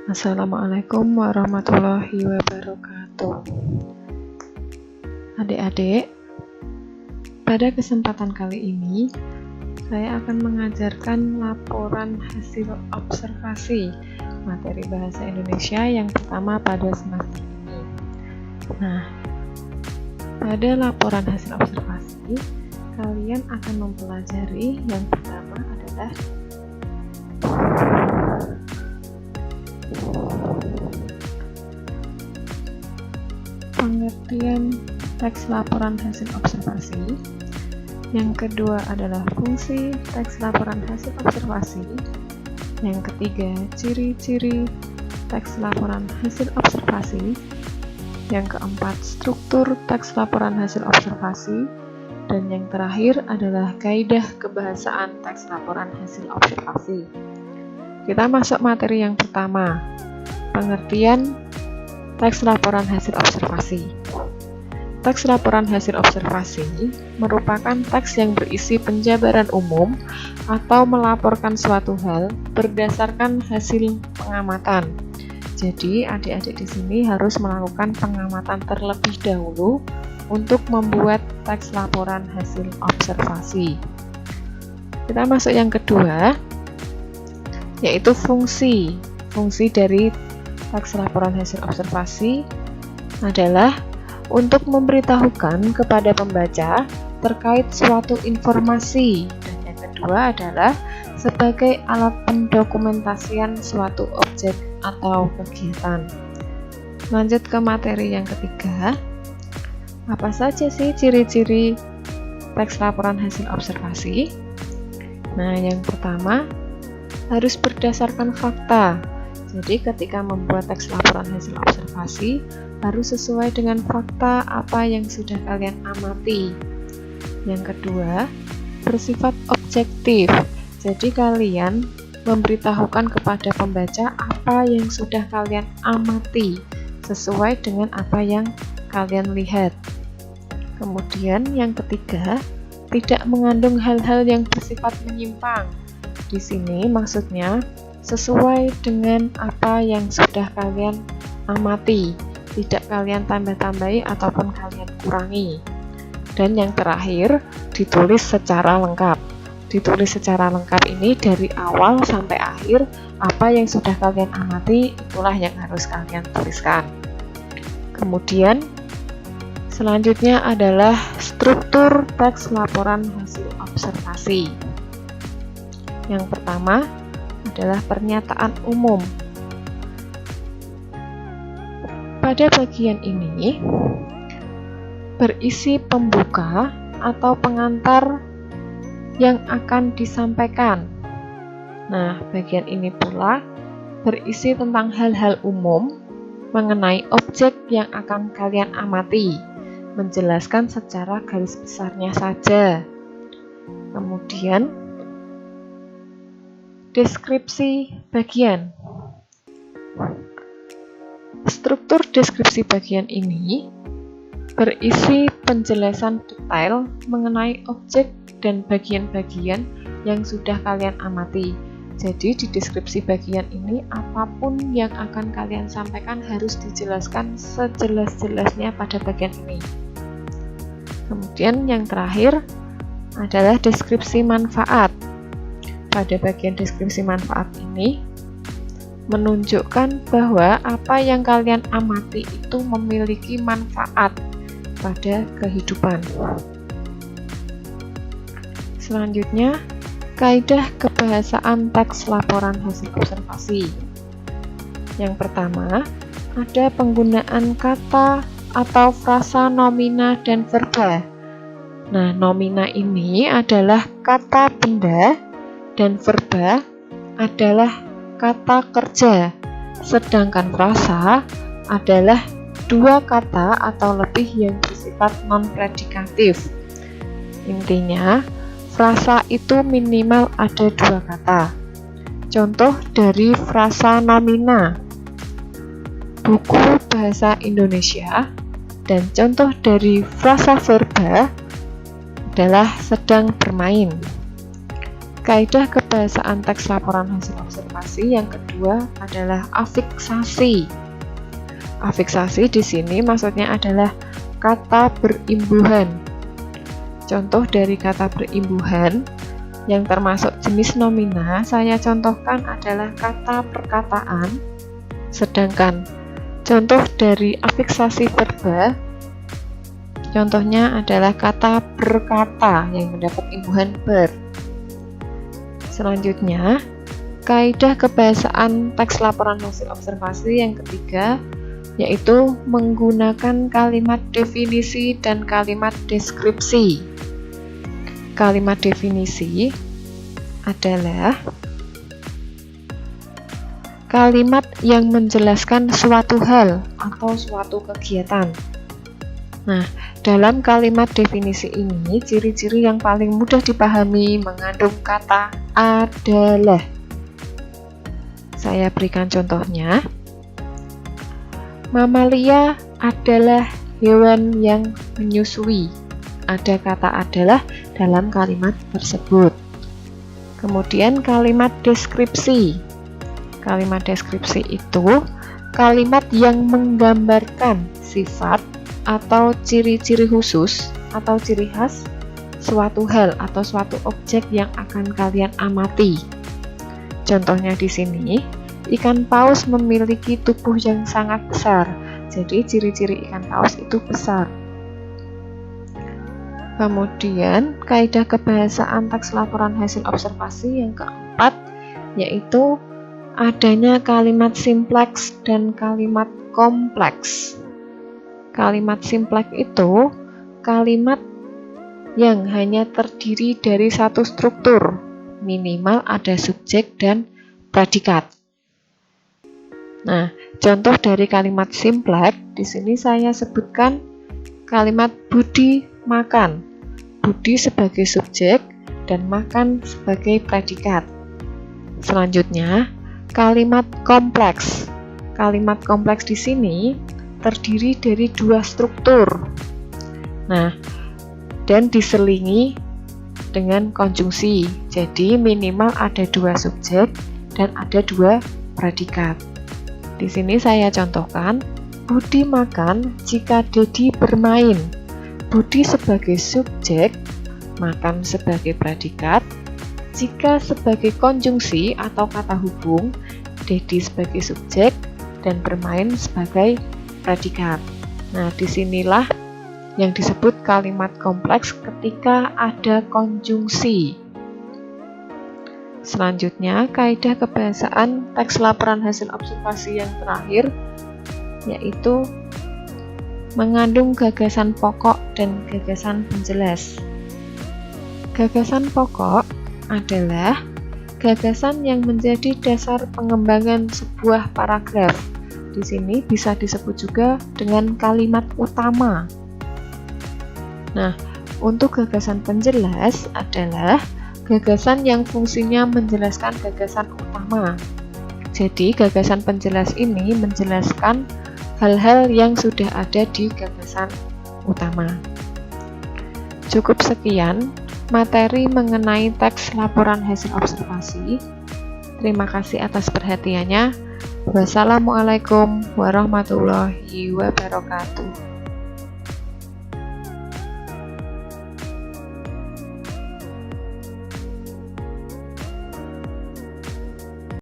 Assalamualaikum warahmatullahi wabarakatuh. Adik-adik, pada kesempatan kali ini saya akan mengajarkan laporan hasil observasi materi bahasa Indonesia yang pertama pada semester ini. Nah, pada laporan hasil observasi kalian akan mempelajari yang pertama adalah pengertian teks laporan hasil observasi. Yang kedua adalah fungsi teks laporan hasil observasi. Yang ketiga, ciri-ciri teks laporan hasil observasi. Yang keempat, struktur teks laporan hasil observasi. Dan yang terakhir adalah kaidah kebahasaan teks laporan hasil observasi. Kita masuk materi yang pertama, pengertian teks laporan hasil observasi. Teks laporan hasil observasi merupakan teks yang berisi penjabaran umum atau melaporkan suatu hal berdasarkan hasil pengamatan. Jadi, adik-adik di sini harus melakukan pengamatan terlebih dahulu untuk membuat teks laporan hasil observasi. Kita masuk yang kedua, yaitu fungsi. Fungsi dari teks laporan hasil observasi adalah untuk memberitahukan kepada pembaca terkait suatu informasi, dan yang kedua adalah sebagai alat pendokumentasian suatu objek atau kegiatan. Lanjut ke materi yang ketiga. Apa saja sih ciri-ciri teks laporan hasil observasi? Nah, yang pertama harus berdasarkan fakta. Jadi ketika membuat teks laporan hasil observasi harus sesuai dengan fakta apa yang sudah kalian amati. Yang kedua, bersifat objektif. Jadi kalian memberitahukan kepada pembaca apa yang sudah kalian amati sesuai dengan apa yang kalian lihat. Kemudian yang ketiga, tidak mengandung hal-hal yang bersifat menyimpang. Di sini maksudnya sesuai dengan apa yang sudah kalian amati, tidak kalian tambah-tambahi ataupun kalian kurangi. Dan yang terakhir, ditulis secara lengkap. Ditulis secara lengkap ini dari awal sampai akhir, apa yang sudah kalian amati, itulah yang harus kalian tuliskan. Kemudian, selanjutnya adalah struktur teks laporan hasil observasi. Yang pertama adalah pernyataan umum. Pada bagian ini berisi pembuka atau pengantar yang akan disampaikan. Nah, bagian ini pula berisi tentang hal-hal umum mengenai objek yang akan kalian amati, menjelaskan secara garis besarnya saja. Kemudian deskripsi bagian. Struktur deskripsi bagian ini berisi penjelasan detail mengenai objek dan bagian-bagian yang sudah kalian amati. Jadi di deskripsi bagian ini apapun yang akan kalian sampaikan harus dijelaskan sejelas-jelasnya pada bagian ini. Kemudian yang terakhir adalah deskripsi manfaat. Pada bagian deskripsi manfaat ini menunjukkan bahwa apa yang kalian amati itu memiliki manfaat pada kehidupan. Selanjutnya, kaidah kebahasaan teks laporan hasil observasi. Yang pertama, ada penggunaan kata atau frasa nomina dan verba. Nah, nomina ini adalah kata benda dan verba adalah kata kerja, sedangkan frasa adalah dua kata atau lebih yang bersifat non-predikatif. Intinya, frasa itu minimal ada dua kata. Contoh dari frasa nomina, buku bahasa Indonesia, dan contoh dari frasa verba adalah sedang bermain. Kaidah kebahasaan kebahasaan teks laporan hasil observasi yang kedua adalah afiksasi. Afiksasi di sini maksudnya adalah kata berimbuhan. Contoh dari kata berimbuhan yang termasuk jenis nomina saya contohkan adalah kata perkataan, sedangkan contoh dari afiksasi verba contohnya adalah kata berkata yang mendapat imbuhan ber. Selanjutnya, kaidah kebahasaan teks laporan hasil observasi yang ketiga yaitu menggunakan kalimat definisi dan kalimat deskripsi. Kalimat definisi adalah kalimat yang menjelaskan suatu hal atau suatu kegiatan. Nah, dalam kalimat definisi ini, ciri-ciri yang paling mudah dipahami mengandung kata adalah. Saya berikan contohnya. Mamalia adalah hewan yang menyusui. Ada kata adalah dalam kalimat tersebut. Kemudian kalimat deskripsi. Kalimat deskripsi itu kalimat yang menggambarkan sifat atau ciri-ciri khusus atau ciri khas suatu hal atau suatu objek yang akan kalian amati. Contohnya di sini, ikan paus memiliki tubuh yang sangat besar. Jadi ciri-ciri ikan paus itu besar. Kemudian kaidah kebahasaan teks laporan hasil observasi yang keempat yaitu adanya kalimat simpleks dan kalimat kompleks. Kalimat simpleks itu kalimat yang hanya terdiri dari satu struktur, minimal ada subjek dan predikat. Nah, contoh dari kalimat simpleks di sini saya sebutkan kalimat Budi makan. Budi sebagai subjek dan makan sebagai predikat. Selanjutnya, kalimat kompleks. Kalimat kompleks di sini terdiri dari dua struktur. Nah, dan diselingi dengan konjungsi. Jadi minimal ada dua subjek dan ada dua predikat. Di sini saya contohkan, Budi makan jika Dedi bermain. Budi sebagai subjek, makan sebagai predikat. Jika sebagai konjungsi atau kata hubung, Dedi sebagai subjek dan bermain sebagai predikat. Nah, disinilah yang disebut kalimat kompleks ketika ada konjungsi. Selanjutnya, kaidah kebahasaan teks laporan hasil observasi yang terakhir yaitu mengandung gagasan pokok dan gagasan penjelas. Gagasan pokok adalah gagasan yang menjadi dasar pengembangan sebuah paragraf. Di sini bisa disebut juga dengan kalimat utama. Nah, untuk gagasan penjelas adalah gagasan yang fungsinya menjelaskan gagasan utama. Jadi, gagasan penjelas ini menjelaskan hal-hal yang sudah ada di gagasan utama. Cukup sekian materi mengenai teks laporan hasil observasi. Terima kasih atas perhatiannya. Wassalamualaikum warahmatullahi wabarakatuh.